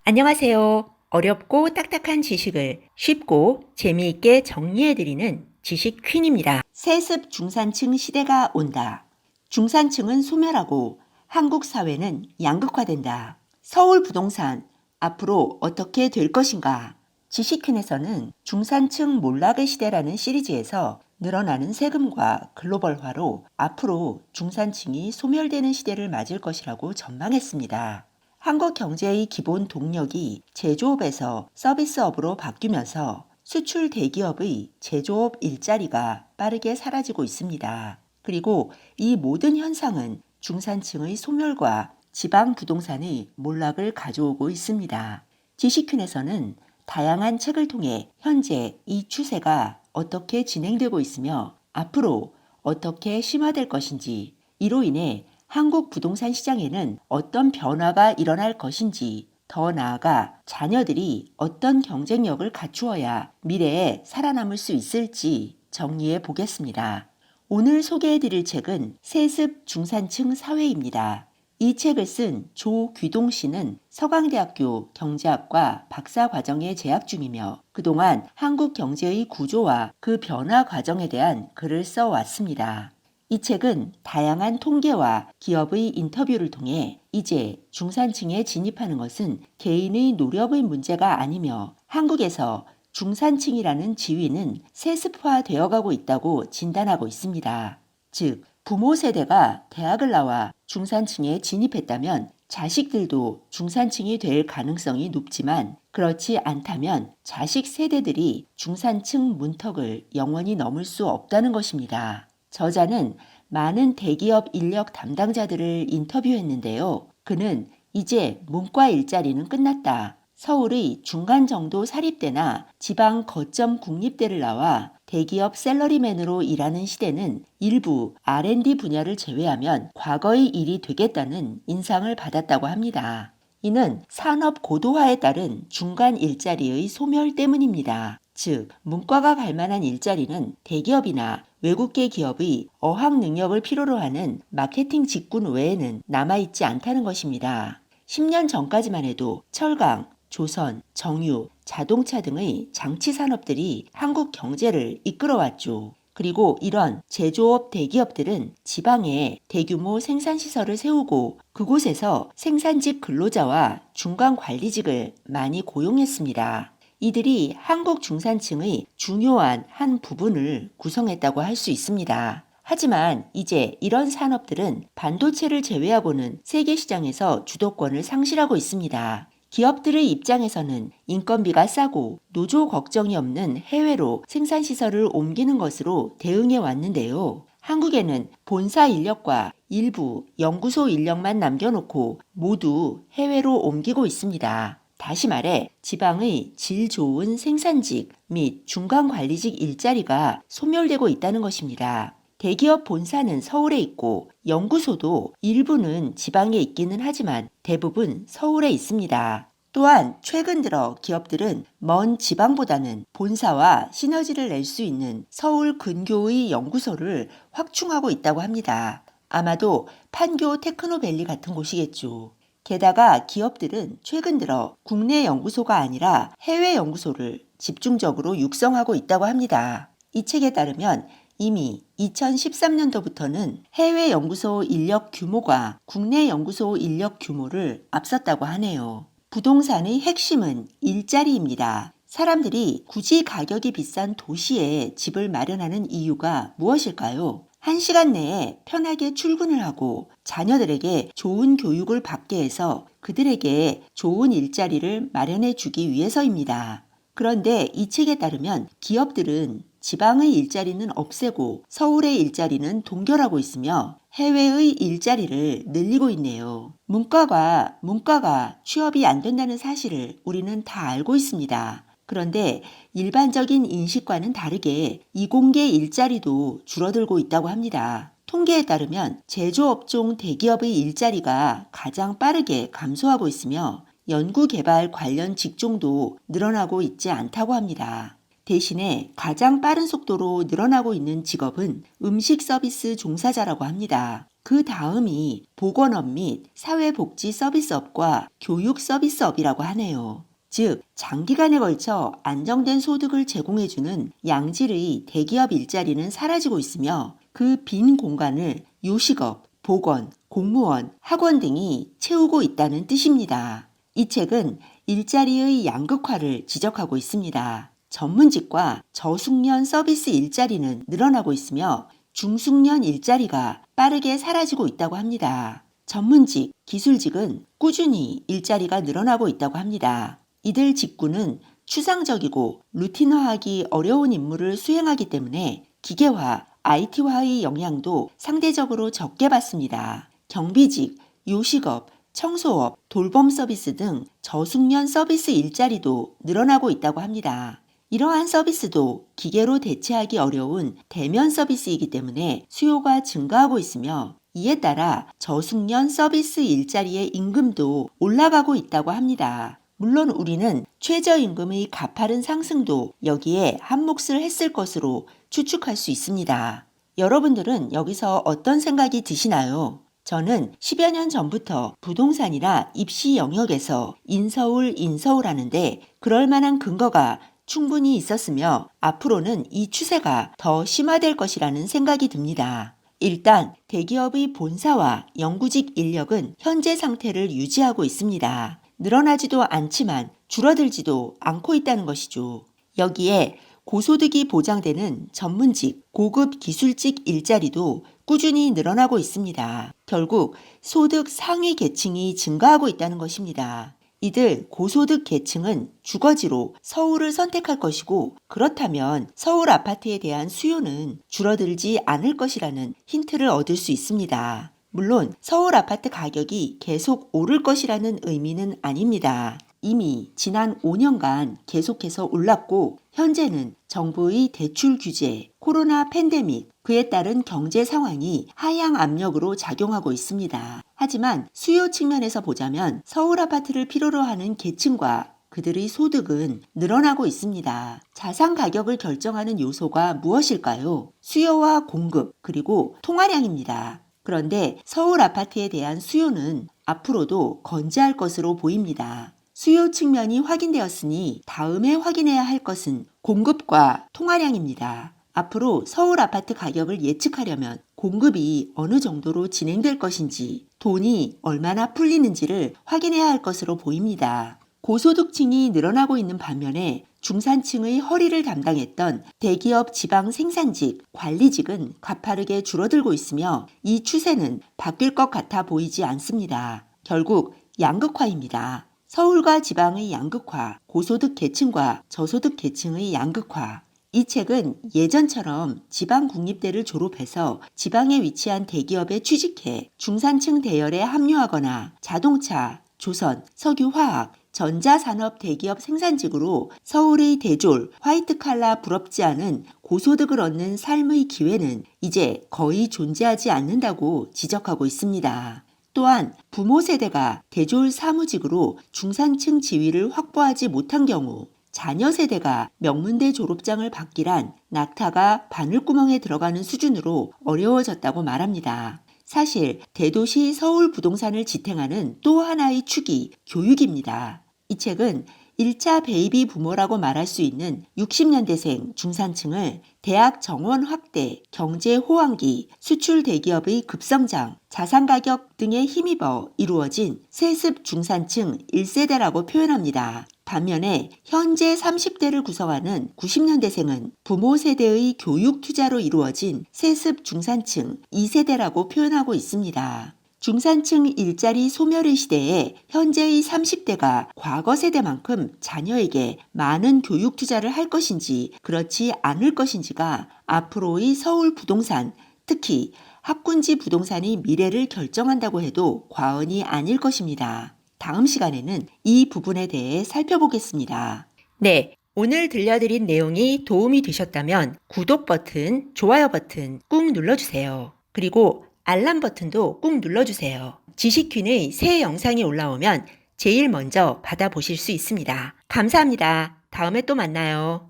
안녕하세요. 어렵고 딱딱한 지식을 쉽고 재미있게 정리해드리는 지식 퀸입니다. 세습 중산층 시대가 온다. 중산층은 소멸하고 한국 사회는 양극화된다. 서울 부동산 앞으로 어떻게 될 것인가? 지식 퀸에서는 중산층 몰락의 시대라는 시리즈에서 늘어나는 세금과 글로벌화로 앞으로 중산층이 소멸되는 시대를 맞을 것이라고 전망했습니다. 한국 경제의 기본 동력이 제조업에서 서비스업으로 바뀌면서 수출 대기업의 제조업 일자리가 빠르게 사라지고 있습니다. 그리고 이 모든 현상은 중산층의 소멸과 지방 부동산의 몰락을 가져오고 있습니다. 지식퀸에서는 다양한 책을 통해 현재 이 추세가 어떻게 진행되고 있으며 앞으로 어떻게 심화될 것인지, 이로 인해 한국 부동산 시장에는 어떤 변화가 일어날 것인지, 더 나아가 자녀들이 어떤 경쟁력을 갖추어야 미래에 살아남을 수 있을지 정리해 보겠습니다. 오늘 소개해 드릴 책은 세습 중산층 사회입니다. 이 책을 쓴 조귀동 씨는 서강대학교 경제학과 박사과정에 재학 중이며 그동안 한국 경제의 구조와 그 변화 과정에 대한 글을 써왔습니다. 이 책은 다양한 통계와 기업의 인터뷰를 통해 이제 중산층에 진입하는 것은 개인의 노력의 문제가 아니며 한국에서 중산층이라는 지위는 세습화되어 가고 있다고 진단하고 있습니다. 즉, 부모 세대가 대학을 나와 중산층에 진입했다면 자식들도 중산층이 될 가능성이 높지만 그렇지 않다면 자식 세대들이 중산층 문턱을 영원히 넘을 수 없다는 것입니다. 저자는 많은 대기업 인력 담당자들을 인터뷰했는데요. 그는 이제 문과 일자리는 끝났다. 서울의 중간 정도 사립대나 지방 거점 국립대를 나와 대기업 샐러리맨으로 일하는 시대는 일부 R&D 분야를 제외하면 과거의 일이 되겠다는 인상을 받았다고 합니다. 이는 산업 고도화에 따른 중간 일자리의 소멸 때문입니다. 즉, 문과가 갈 만한 일자리는 대기업이나 외국계 기업의 어학 능력을 필요로 하는 마케팅 직군 외에는 남아있지 않다는 것입니다. 10년 전까지만 해도 철강, 조선, 정유, 자동차 등의 장치 산업들이 한국 경제를 이끌어왔죠. 그리고 이런 제조업 대기업들은 지방에 대규모 생산시설을 세우고 그곳에서 생산직 근로자와 중간 관리직을 많이 고용했습니다. 이들이 한국 중산층의 중요한 한 부분을 구성했다고 할 수 있습니다. 하지만 이제 이런 산업들은 반도체를 제외하고는 세계 시장에서 주도권을 상실하고 있습니다. 기업들의 입장에서는 인건비가 싸고 노조 걱정이 없는 해외로 생산시설을 옮기는 것으로 대응해 왔는데요. 한국에는 본사 인력과 일부 연구소 인력만 남겨놓고 모두 해외로 옮기고 있습니다. 다시 말해 지방의 질 좋은 생산직 및 중간관리직 일자리가 소멸되고 있다는 것입니다. 대기업 본사는 서울에 있고 연구소도 일부는 지방에 있기는 하지만 대부분 서울에 있습니다. 또한 최근 들어 기업들은 먼 지방보다는 본사와 시너지를 낼 수 있는 서울 근교의 연구소를 확충하고 있다고 합니다. 아마도 판교 테크노밸리 같은 곳이겠죠. 게다가 기업들은 최근 들어 국내 연구소가 아니라 해외 연구소를 집중적으로 육성하고 있다고 합니다. 이 책에 따르면 이미 2013년도부터는 해외 연구소 인력 규모가 국내 연구소 인력 규모를 앞섰다고 하네요. 부동산의 핵심은 일자리입니다. 사람들이 굳이 가격이 비싼 도시에 집을 마련하는 이유가 무엇일까요? 1시간 내에 편하게 출근을 하고 자녀들에게 좋은 교육을 받게 해서 그들에게 좋은 일자리를 마련해 주기 위해서입니다. 그런데 이 책에 따르면 기업들은 지방의 일자리는 없애고 서울의 일자리는 동결하고 있으며 해외의 일자리를 늘리고 있네요. 문과가 취업이 안 된다는 사실을 우리는 다 알고 있습니다. 그런데 일반적인 인식과는 다르게 이공계 일자리도 줄어들고 있다고 합니다. 통계에 따르면 제조업종 대기업의 일자리가 가장 빠르게 감소하고 있으며 연구개발 관련 직종도 늘어나고 있지 않다고 합니다. 대신에 가장 빠른 속도로 늘어나고 있는 직업은 음식 서비스 종사자라고 합니다. 그 다음이 보건업 및 사회복지 서비스업과 교육 서비스업이라고 하네요. 즉, 장기간에 걸쳐 안정된 소득을 제공해주는 양질의 대기업 일자리는 사라지고 있으며 그 빈 공간을 요식업, 보건, 공무원, 학원 등이 채우고 있다는 뜻입니다. 이 책은 일자리의 양극화를 지적하고 있습니다. 전문직과 저숙련 서비스 일자리는 늘어나고 있으며 중숙련 일자리가 빠르게 사라지고 있다고 합니다. 전문직, 기술직은 꾸준히 일자리가 늘어나고 있다고 합니다. 이들 직군은 추상적이고 루틴화하기 어려운 임무를 수행하기 때문에 기계화, IT화의 영향도 상대적으로 적게 받습니다. 경비직, 요식업, 청소업, 돌봄 서비스 등 저숙련 서비스 일자리도 늘어나고 있다고 합니다. 이러한 서비스도 기계로 대체하기 어려운 대면 서비스이기 때문에 수요가 증가하고 있으며 이에 따라 저숙련 서비스 일자리의 임금도 올라가고 있다고 합니다. 물론 우리는 최저임금의 가파른 상승도 여기에 한몫을 했을 것으로 추측할 수 있습니다. 여러분들은 여기서 어떤 생각이 드시나요? 저는 10여 년 전부터 부동산이나 입시 영역에서 인서울 하는데 그럴 만한 근거가 충분히 있었으며 앞으로는 이 추세가 더 심화될 것이라는 생각이 듭니다. 일단 대기업의 본사와 영구직 인력은 현재 상태를 유지하고 있습니다. 늘어나지도 않지만 줄어들지도 않고 있다는 것이죠. 여기에 고소득이 보장되는 전문직, 고급 기술직 일자리도 꾸준히 늘어나고 있습니다. 결국 소득 상위 계층이 증가하고 있다는 것입니다. 이들 고소득 계층은 주거지로 서울을 선택할 것이고 그렇다면 서울 아파트에 대한 수요는 줄어들지 않을 것이라는 힌트를 얻을 수 있습니다. 물론 서울 아파트 가격이 계속 오를 것이라는 의미는 아닙니다. 이미 지난 5년간 계속해서 올랐고 현재는 정부의 대출 규제, 코로나 팬데믹, 그에 따른 경제 상황이 하향 압력으로 작용하고 있습니다. 하지만 수요 측면에서 보자면 서울 아파트를 필요로 하는 계층과 그들의 소득은 늘어나고 있습니다. 자산 가격을 결정하는 요소가 무엇일까요? 수요와 공급, 그리고 통화량입니다. 그런데 서울 아파트에 대한 수요는 앞으로도 건재할 것으로 보입니다. 수요 측면이 확인되었으니 다음에 확인해야 할 것은 공급과 통화량입니다. 앞으로 서울 아파트 가격을 예측하려면 공급이 어느 정도로 진행될 것인지, 돈이 얼마나 풀리는지를 확인해야 할 것으로 보입니다. 고소득층이 늘어나고 있는 반면에 중산층의 허리를 담당했던 대기업 지방 생산직, 관리직은 가파르게 줄어들고 있으며 이 추세는 바뀔 것 같아 보이지 않습니다. 결국 양극화입니다. 서울과 지방의 양극화, 고소득 계층과 저소득 계층의 양극화. 이 책은 예전처럼 지방 국립대를 졸업해서 지방에 위치한 대기업에 취직해 중산층 대열에 합류하거나 자동차, 조선, 석유화학, 전자산업 대기업 생산직으로 서울의 대졸, 화이트칼라 부럽지 않은 고소득을 얻는 삶의 기회는 이제 거의 존재하지 않는다고 지적하고 있습니다. 또한 부모 세대가 대졸 사무직으로 중산층 지위를 확보하지 못한 경우 자녀 세대가 명문대 졸업장을 받기란 낙타가 바늘구멍에 들어가는 수준으로 어려워졌다고 말합니다. 사실 대도시 서울 부동산을 지탱하는 또 하나의 축이 교육입니다. 이 책은 1차 베이비 부모라고 말할 수 있는 60년대생 중산층을 대학 정원 확대, 경제 호황기, 수출 대기업의 급성장, 자산 가격 등에 힘입어 이루어진 세습 중산층 1세대라고 표현합니다. 반면에 현재 30대를 구성하는 90년대생은 부모 세대의 교육 투자로 이루어진 세습 중산층 2세대라고 표현하고 있습니다. 중산층 일자리 소멸의 시대에 현재의 30대가 과거 세대만큼 자녀에게 많은 교육 투자를 할 것인지 그렇지 않을 것인지가 앞으로의 서울 부동산, 특히 학군지 부동산의 미래를 결정한다고 해도 과언이 아닐 것입니다. 다음 시간에는 이 부분에 대해 살펴보겠습니다. 네, 오늘 들려드린 내용이 도움이 되셨다면 구독 버튼, 좋아요 버튼 꾹 눌러주세요. 그리고 알람 버튼도 꾹 눌러주세요. 지식퀸의 새 영상이 올라오면 제일 먼저 받아보실 수 있습니다. 감사합니다. 다음에 또 만나요.